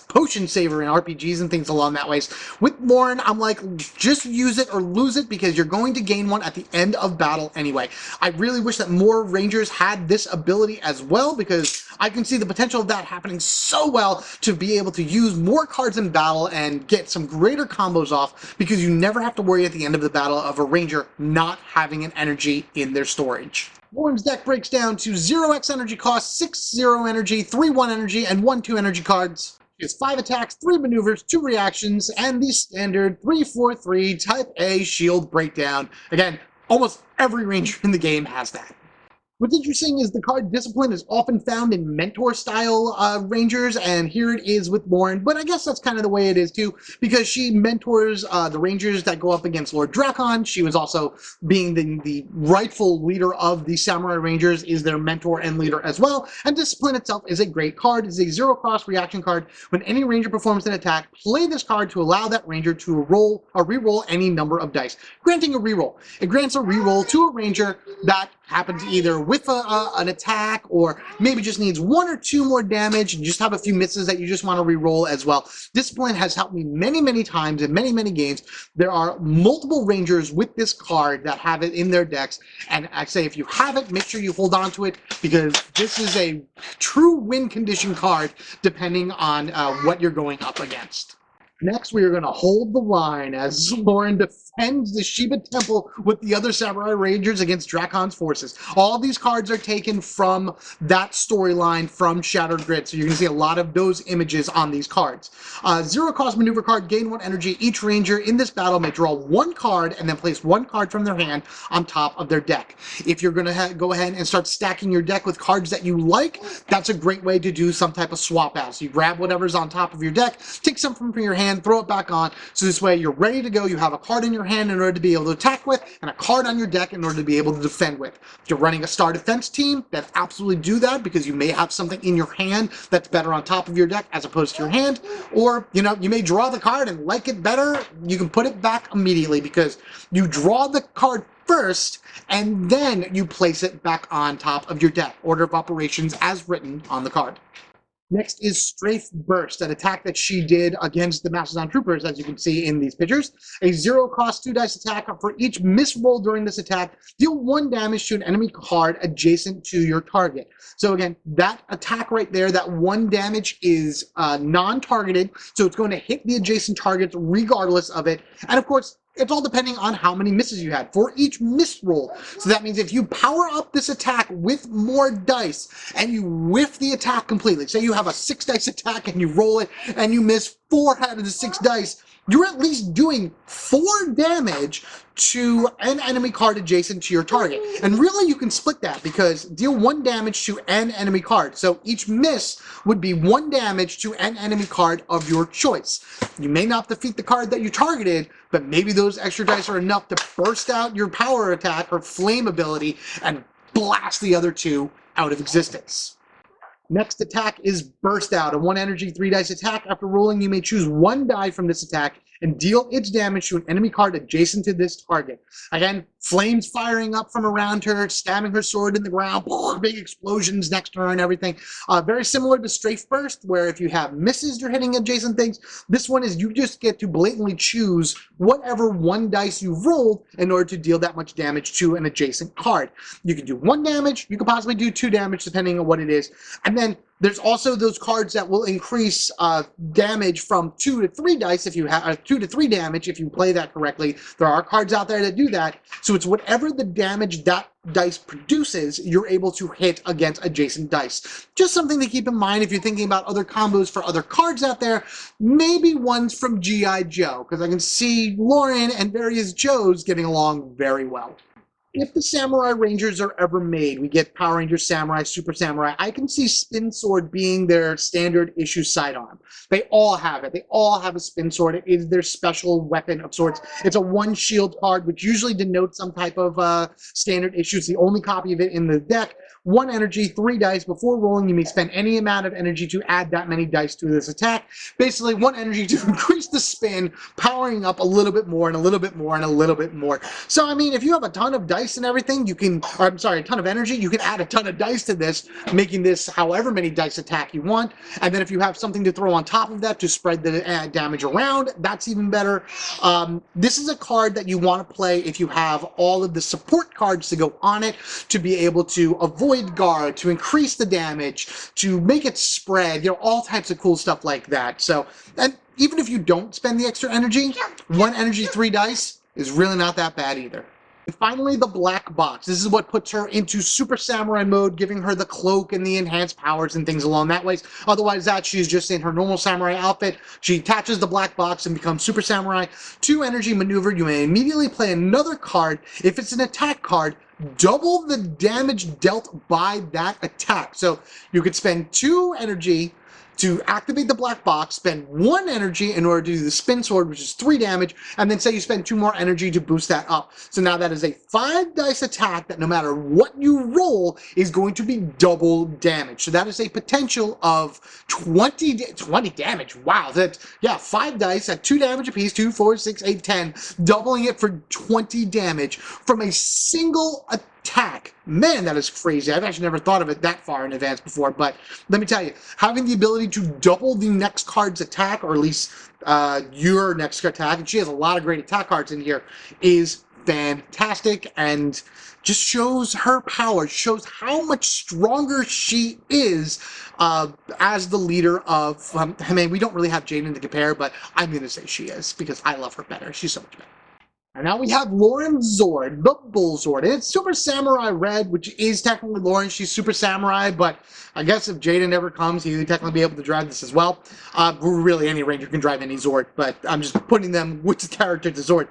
potion saver in RPGs and things along that ways. With Lauren, I'm like, just use it or lose it because you're going to gain one at the end of battle anyway. I really wish that more Rangers had this ability as well because I can see the potential of that happening so well to be able to use more cards in battle and get some greater combos off because you never have to worry at the end of the battle of a ranger not having an energy in their storage. Lauren's deck breaks down to 0x energy cost, 6-0 energy, 3-1 energy, and 1-2 energy cards. She has 5 attacks, 3 maneuvers, 2 reactions, and the standard 3-4-3 Type A shield breakdown. Again, almost every ranger in the game has that. What's interesting is the card Discipline is often found in mentor-style rangers, and here it is with Lauren, but I guess that's kind of the way it is too, because she mentors the rangers that go up against Lord Drakon. She was also being the rightful leader of the Samurai Rangers, is their mentor and leader as well, and Discipline itself is a great card. It's a 0-cost reaction card. When any ranger performs an attack, play this card to allow that ranger to reroll any number of dice, granting a reroll. It grants a reroll to a ranger that happens either with an attack or maybe just needs 1 or 2 more damage and just have a few misses that you just want to re-roll as well. Discipline has helped me many times in many games. There are multiple rangers with this card that have it in their decks, and I say if you have it, make sure you hold on to it because this is a true win condition card depending on what you're going up against. Next, we are going to hold the line as Lauren defends the Shiba Temple with the other Samurai Rangers against Drakon's forces. All these cards are taken from that storyline from Shattered Grid, so you're going to see a lot of those images on these cards. 0-cost maneuver card, gain 1 energy. Each ranger in this battle may draw 1 card and then place 1 card from their hand on top of their deck. If you're going to go ahead and start stacking your deck with cards that you like, that's a great way to do some type of swap out. So you grab whatever's on top of your deck, take some from your hand, throw it back on, so this way you're ready to go. You have a card in your hand in order to be able to attack with, and a card on your deck in order to be able to defend with. If you're running a star defense team, then absolutely do that because you may have something in your hand that's better on top of your deck as opposed to your hand, or you may draw the card and like it better, you can put it back immediately because you draw the card first and then you place it back on top of your deck. Order of operations as written on the card. Next is Strafe Burst, an attack that she did against the Mastodon Troopers, as you can see in these pictures. A 0-cost 2-dice attack. For each misroll during this attack, deal 1 damage to an enemy card adjacent to your target. So again, that attack right there, that 1 damage is non-targeted, so it's going to hit the adjacent targets regardless of it. And of course, it's all depending on how many misses you had for each miss roll. So that means if you power up this attack with more dice and you whiff the attack completely, say you have a 6-dice attack and you roll it and you miss 4 out of the 6 dice, you're at least doing 4 damage to an enemy card adjacent to your target. And really you can split that because deal 1 damage to an enemy card. So each miss would be 1 damage to an enemy card of your choice. You may not defeat the card that you targeted, but maybe those extra dice are enough to burst out your power attack or flame ability and blast the other 2 out of existence. Next attack is Burst Out, a 1 energy 3-dice attack. After rolling, you may choose 1 die from this attack and deal its damage to an enemy card adjacent to this target. Again, flames firing up from around her, stabbing her sword in the ground, big explosions next to her and everything. Very similar to Strafe Burst, where if you have misses, you're hitting adjacent things. This one is you just get to blatantly choose whatever 1 dice you've rolled in order to deal that much damage to an adjacent card. You can do 1 damage, you can possibly do 2 damage depending on what it is. And then there's also those cards that will increase damage from 2 to 3 dice if you have 2 to 3 damage if you play that correctly. There are cards out there that do that. So it's whatever the damage that dice produces, you're able to hit against adjacent dice. Just something to keep in mind if you're thinking about other combos for other cards out there. Maybe ones from G.I. Joe, because I can see Lauren and various Joes getting along very well. If the Samurai Rangers are ever made, we get Power Rangers Samurai, Super Samurai, I can see Spin Sword being their standard issue sidearm. They all have it. They all have a Spin Sword. It is their special weapon of sorts. It's a 1 shield card, which usually denotes some type of standard issue. It's the only copy of it in the deck. 1 energy, 3 dice. Before rolling, you may spend any amount of energy to add that many dice to this attack. Basically, 1 energy to increase the spin, powering up a little bit more and a little bit more and a little bit more. So, I mean, if you have a ton of dice and everything, you can, or I'm sorry, a ton of energy, you can add a ton of dice to this, making this however many dice attack you want. And then if you have something to throw on top of that to spread the damage around, that's even better. This is a card that you want to play if you have all of the support cards to go on it to be able to avoid guard, to increase the damage, to make it spread, you know, all types of cool stuff like that. So, and even if you don't spend the extra energy, 1 energy, 3 dice is really not that bad either. And finally, the black box. This is what puts her into Super Samurai mode, giving her the cloak and the enhanced powers and things along that way. Otherwise, that she's just in her normal samurai outfit. She attaches the black box and becomes Super Samurai. 2 energy maneuver. You may immediately play another card. If it's an attack card, double the damage dealt by that attack. So you could spend 2 energy to activate the black box, spend 1 energy in order to do the Spin Sword, which is 3 damage, and then say you spend 2 more energy to boost that up. So now that is a 5-dice attack that no matter what you roll is going to be double damage. So that is a potential of 20 damage. Wow, that, yeah, 5 dice at 2 damage apiece, 2, 4, 6, 8, 10, doubling it for 20 damage from a single attack. Man, that is crazy. I've actually never thought of it that far in advance before, but let me tell you, having the ability to double the next card's attack, or at least your next attack, and she has a lot of great attack cards in here, is fantastic and just shows her power, shows how much stronger she is as the leader of, I mean, we don't really have Jaden to compare, but I'm going to say she is, because I love her better. She's so much better. And now we have Lauren Zord, the Bull Zord. And it's Super Samurai Red, which is technically Lauren. She's Super Samurai, but I guess if Jaden ever comes, he'll technically be able to drive this as well. Really, any Ranger can drive any Zord, but I'm just putting them with the character to Zord.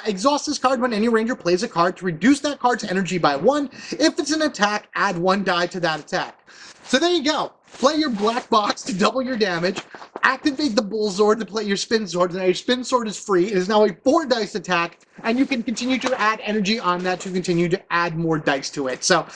Exhaust this card when any Ranger plays a card to reduce that card's energy by 1. If it's an attack, add 1 die to that attack. So there you go. Play your black box to double your damage. Activate the Bull Zord to play your Spin Sword. Now your Spin Sword is free. It is now a 4-dice attack, and you can continue to add energy on that to continue to add more dice to it. So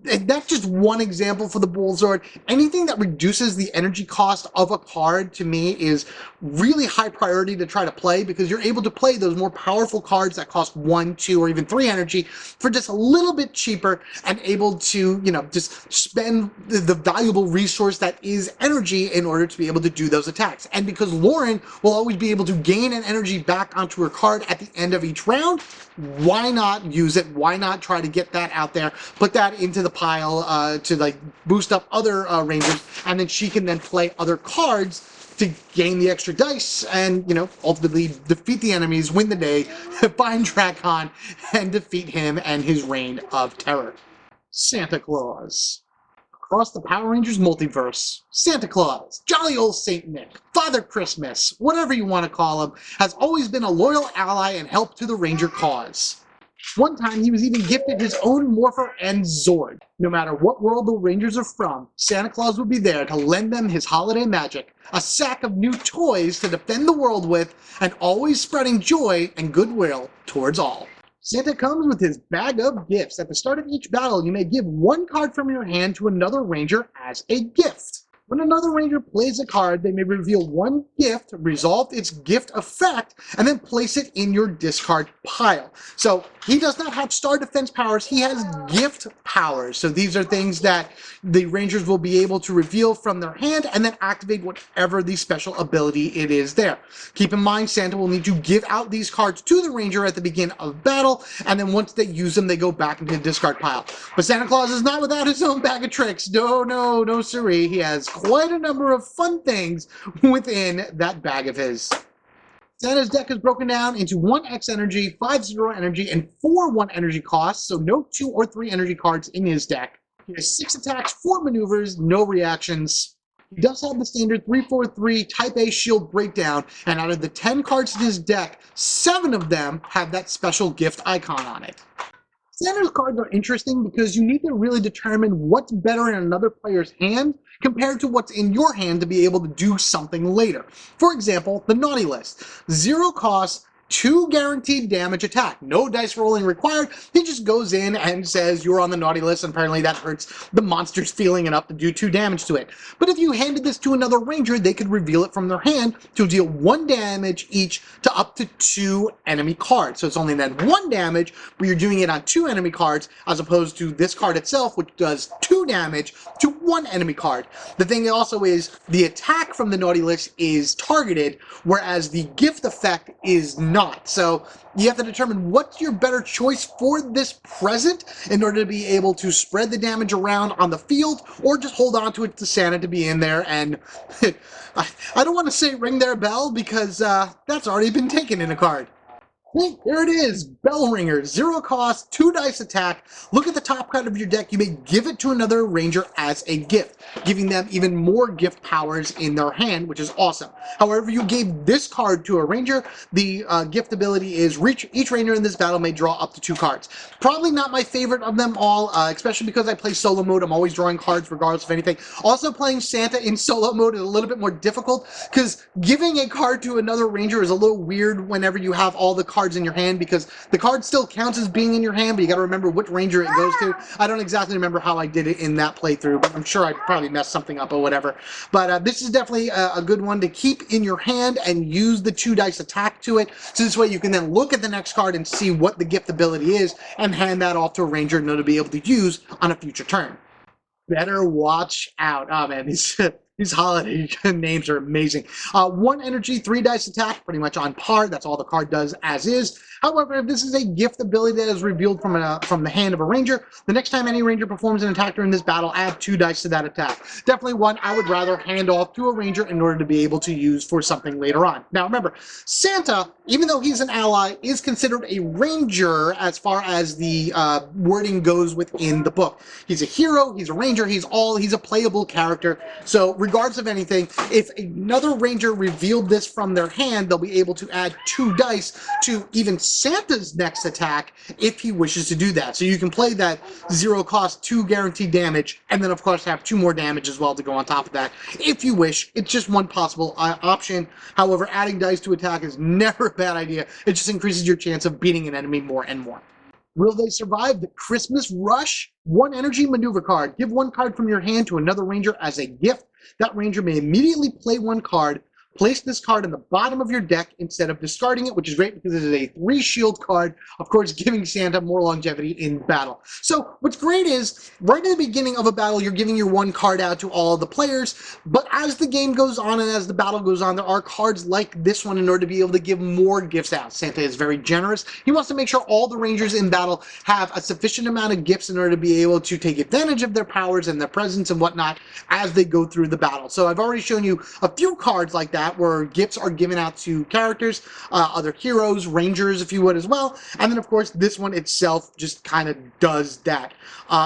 that's just one example for the Bullsword. Anything that reduces the energy cost of a card to me is really high priority to try to play, because you're able to play those more powerful cards that cost 1, 2, or even 3 energy for just a little bit cheaper, and able to, you know, just spend the valuable resource that is energy in order to be able to do those attacks. And because Lauren will always be able to gain an energy back onto her card at the end of each round, why not use it? Why not try to get that out there, put that into the pile to like boost up other rangers, and then she can then play other cards to gain the extra dice and, you know, ultimately defeat the enemies, win the day, find Drakon, and defeat him and his reign of terror. Santa Claus. Across the Power Rangers multiverse, Santa Claus, jolly old Saint Nick, Father Christmas, whatever you want to call him, has always been a loyal ally and help to the Ranger cause. One time he was even gifted his own Morpher and Zord. No matter what world the Rangers are from, Santa Claus would be there to lend them his holiday magic, a sack of new toys to defend the world with, and always spreading joy and goodwill towards all. Santa comes with his bag of gifts. At the start of each battle, you may give one card from your hand to another ranger as a gift. When another ranger plays a card, they may reveal one gift, resolve its gift effect, and then place it in your discard pile. So he does not have star defense powers, he has gift powers. So these are things that the rangers will be able to reveal from their hand and then activate whatever the special ability it is there. Keep in mind, Santa will need to give out these cards to the ranger at the beginning of battle, and then once they use them, they go back into the discard pile. But Santa Claus is not without his own bag of tricks. No siree. He has quite a number of fun things within that bag of his. Santa's deck is broken down into 1 X energy, 5 0 energy, and 4 1 energy costs, so no 2 or 3 energy cards in his deck. He has 6 attacks, 4 maneuvers, no reactions. He does have the standard 3-4-3 Type A shield breakdown, and out of the 10 cards in his deck, 7 of them have that special gift icon on it. Santa's cards are interesting because you need to really determine what's better in another player's hand compared to what's in your hand to be able to do something later. For example, the Naughty List. 0 cost, 2 guaranteed damage attack. No dice rolling required. He just goes in and says you're on the naughty list, and apparently that hurts the monster's feeling enough to do 2 damage to it. But if you handed this to another ranger, they could reveal it from their hand to deal 1 damage each to up to 2 enemy cards. So it's only then 1 damage, but you're doing it on 2 enemy cards, as opposed to this card itself, which does 2 damage to 1 enemy card. The thing also is the attack from the naughty list is targeted, whereas the gift effect is not. So you have to determine what's your better choice for this present in order to be able to spread the damage around on the field, or just hold on to it to Santa to be in there and I don't want to say ring their bell, because that's already been taken in a card. There it is, Bell Ringer, 0 cost, 2 dice attack. Look at the top card of your deck. You may give it to another ranger as a gift, giving them even more gift powers in their hand, which is awesome. However, you gave this card to a ranger, the gift ability is each ranger in this battle may draw up to 2 cards. Probably not my favorite of them all, especially because I play solo mode. I'm always drawing cards regardless of anything. Also, playing Santa in solo mode is a little bit more difficult, because giving a card to another ranger is a little weird whenever you have all the cards in your hand, because the card still counts as being in your hand, but you got to remember which ranger it goes to. I don't exactly remember how I did it in that playthrough, but I'm sure I probably messed something up or whatever. But this is definitely a good one to keep in your hand and use the 2 dice attack to it, so this way you can then look at the next card and see what the gift ability is and hand that off to a ranger in order to be able to use on a future turn. Better watch out. Oh man, these holiday names are amazing. 1 energy, 3 dice attack, pretty much on par. That's all the card does as is. However, if this is a gift ability that is revealed from the hand of a ranger, the next time any ranger performs an attack during this battle, add 2 dice to that attack. Definitely one I would rather hand off to a ranger in order to be able to use for something later on. Now remember, Santa, even though he's an ally, is considered a ranger as far as the wording goes within the book. He's a hero, he's a ranger, he's a playable character. So regardless of anything, if another ranger revealed this from their hand, they'll be able to add 2 dice to even Santa's next attack if he wishes to do that. So you can play that 0 cost, 2 guaranteed damage, and then of course have 2 more damage as well to go on top of that if you wish. It's just one possible option. However, adding dice to attack is never a bad idea. It just increases your chance of beating an enemy more and more. Will they survive the Christmas rush? 1 energy maneuver card. Give 1 card from your hand to another ranger as a gift. That ranger may immediately play 1 card. Place this card on the bottom of your deck instead of discarding it, which is great because it is a 3 shield card, of course, giving Santa more longevity in battle. So what's great is, right in the beginning of a battle, you're giving your 1 card out to all the players, but as the game goes on and as the battle goes on, there are cards like this one in order to be able to give more gifts out. Santa is very generous. He wants to make sure all the rangers in battle have a sufficient amount of gifts in order to be able to take advantage of their powers and their presence and whatnot as they go through the battle. So I've already shown you a few cards like that where gifts are given out to characters, other heroes, rangers, if you would, as well. And then, of course, this one itself just kind of does that.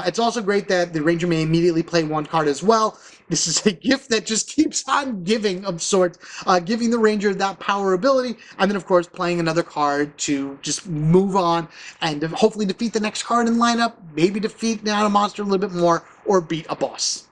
It's also great that the ranger may immediately play 1 card as well. This is a gift that just keeps on giving of sorts, giving the ranger that power ability, and then, of course, playing another card to just move on and hopefully defeat the next card in lineup, maybe defeat down a monster a little bit more, or beat a boss.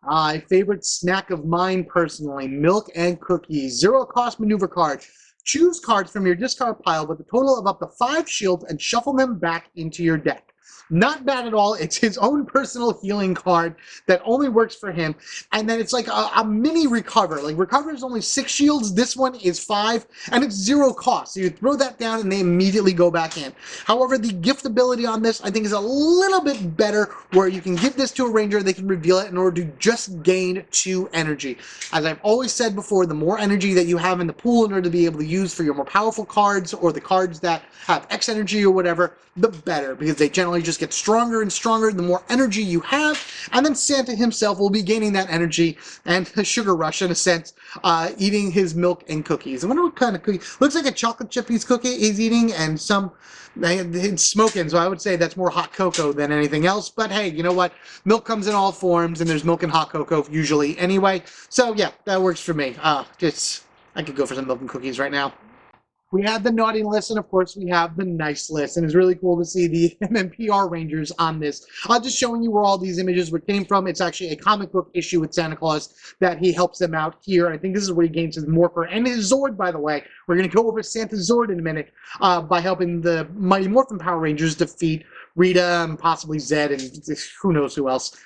A favorite snack of mine personally, milk and cookies. 0 cost maneuver card. Choose cards from your discard pile with a total of up to 5 shields and shuffle them back into your deck. Not bad at all. It's his own personal healing card that only works for him. And then it's like a mini recover. Like recover is only 6 shields. This one is 5 and it's 0 cost. So you throw that down and they immediately go back in. However, the gift ability on this I think is a little bit better where you can give this to a ranger, they can reveal it in order to just gain 2 energy. As I've always said before, the more energy that you have in the pool in order to be able to use for your more powerful cards or the cards that have X energy or whatever, the better, because they generally just get stronger and stronger the more energy you have, and then Santa himself will be gaining that energy and a sugar rush in a sense, eating his milk and cookies. I wonder what kind of cookie. Looks like a chocolate chip cookie he's eating, and some it's smoking, so I would say that's more hot cocoa than anything else. But hey, you know what? Milk comes in all forms, and there's milk and hot cocoa usually anyway. So yeah, that works for me. I could go for some milk and cookies right now. We have the naughty list, and of course we have the nice list, and it's really cool to see the MMPR Rangers on this. Just showing you where all these images came from. It's actually a comic book issue with Santa Claus that he helps them out here. I think this is where he gains his Morpher and his Zord, by the way. We're going to go over Santa's Zord in a minute by helping the Mighty Morphin Power Rangers defeat Rita and possibly Zed and who knows who else.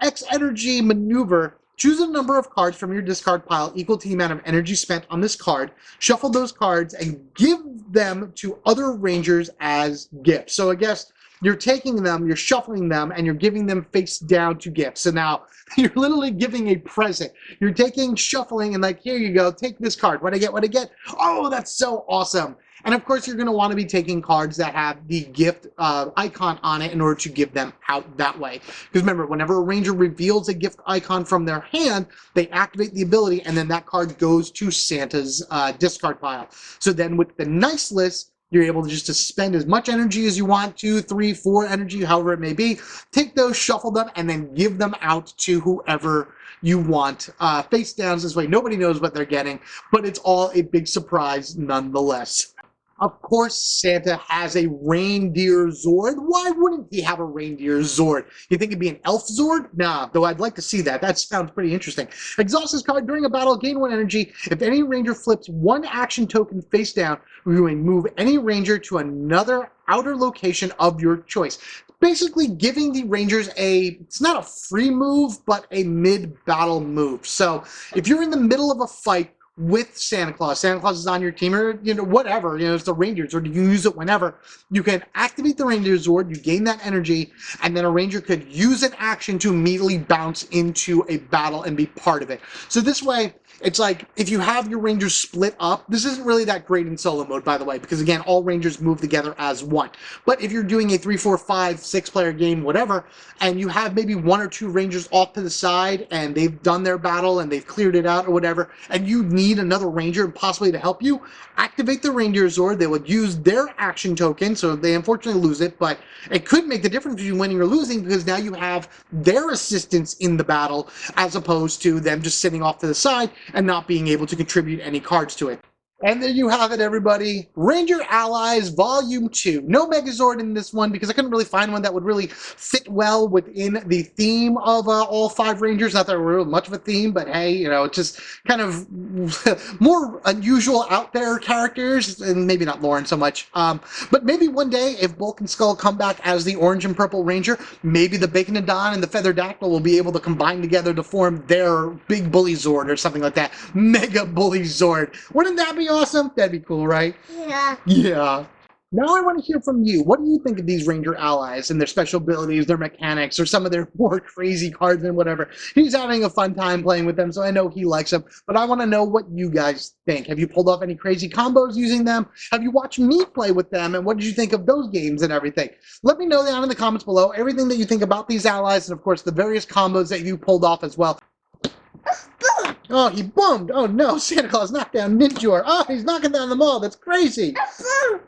X Energy Maneuver. Choose a number of cards from your discard pile equal to the amount of energy spent on this card. Shuffle those cards and give them to other rangers as gifts. So I guess you're taking them, you're shuffling them, and you're giving them face down to gifts. So now you're literally giving a present. You're taking, shuffling, and like, here you go, take this card. What I get, what I get? Oh, that's so awesome. And of course, you're going to want to be taking cards that have the gift icon on it in order to give them out that way. Because remember, whenever a ranger reveals a gift icon from their hand, they activate the ability, and then that card goes to Santa's discard pile. So then with the nice list, you're able to just spend as much energy as you want, 2, 3, 4 energy, however it may be. Take those, shuffle them, and then give them out to whoever you want. Face downs this way. Nobody knows what they're getting, but it's all a big surprise nonetheless. Of course, Santa has a reindeer Zord. Why wouldn't he have a reindeer Zord? You think it'd be an elf Zord? Nah, though I'd like to see that. That sounds pretty interesting. Exhaust this card during a battle, gain 1 energy. If any ranger flips 1 action token face down, you may move any ranger to another outer location of your choice. Basically giving the rangers it's not a free move, but a mid-battle move. So if you're in the middle of a fight with Santa Claus is on your team, or whatever, it's the Rangers, or you use it whenever, you can activate the Ranger Zord, you gain that energy, and then a Ranger could use an action to immediately bounce into a battle and be part of it. So this way, it's like, if you have your Rangers split up, this isn't really that great in solo mode, by the way, because again, all Rangers move together as one. But if you're doing a 3, 4, 5, 6 player game, whatever, and you have maybe 1 or 2 Rangers off to the side, and they've done their battle, and they've cleared it out or whatever, and you need another Ranger possibly to help you, activate the Ranger Zord. They would use their action token, so they unfortunately lose it, but it could make the difference between winning or losing, because now you have their assistance in the battle, as opposed to them just sitting off to the side and not being able to contribute any cards to it. And there you have it, everybody. Ranger Allies Volume 2. No Megazord in this one because I couldn't really find one that would really fit well within the theme of all 5 Rangers. Not that there were much of a theme, but hey, you know, just kind of more unusual out there characters, and maybe not Lauren so much. But maybe one day, if Bulk and Skull come back as the Orange and Purple Ranger, maybe the Baconodon and the Featherdactyl will be able to combine together to form their Big Bully Zord or something like that. Mega Bully Zord. Wouldn't that be awesome? That'd be cool, right? Yeah. Yeah. Now I want to hear from you. What do you think of these Ranger allies and their special abilities, their mechanics, or some of their more crazy cards and whatever? He's having a fun time playing with them, so I know he likes them. But I want to know what you guys think. Have you pulled off any crazy combos using them? Have you watched me play with them? And what did you think of those games and everything? Let me know down in the comments below everything that you think about these allies and, of course, the various combos that you pulled off as well. Oh, he boomed. Oh, no. Santa Claus knocked down Ninjor. Oh, he's knocking down the mall. That's crazy.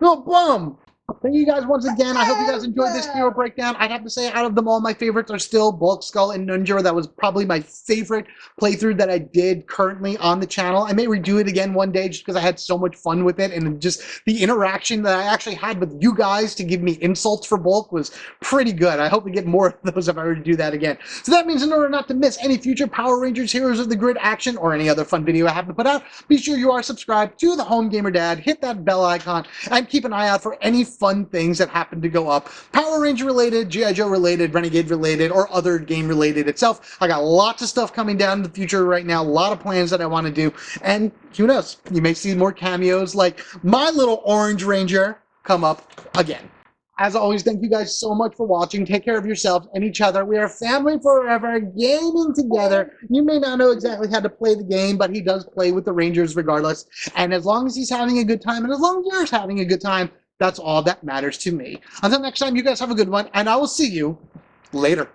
Oh, boom. Thank you guys once again. I hope you guys enjoyed this hero breakdown. I'd have to say, out of them all, my favorites are still Bulk, Skull, and Ninjor. That was probably my favorite playthrough that I did currently on the channel. I may redo it again one day just because I had so much fun with it, and just the interaction that I actually had with you guys to give me insults for Bulk was pretty good. I hope we get more of those if I were to do that again. So that means in order not to miss any future Power Rangers Heroes of the Grid action or any other fun video I have to put out, be sure you are subscribed to the Home Gamer Dad, hit that bell icon, and keep an eye out for any fun things that happen to go up. Power Ranger related, G.I. Joe related, Renegade related, or other game related itself. I got lots of stuff coming down in the future right now, a lot of plans that I want to do, and who knows, you may see more cameos like my little Orange Ranger come up again. As always, thank you guys so much for watching. Take care of yourselves and each other. We are family forever, gaming together. You may not know exactly how to play the game, but he does play with the Rangers regardless. And as long as he's having a good time, and as long as you're having a good time, that's all that matters to me. Until next time, you guys have a good one, and I will see you later.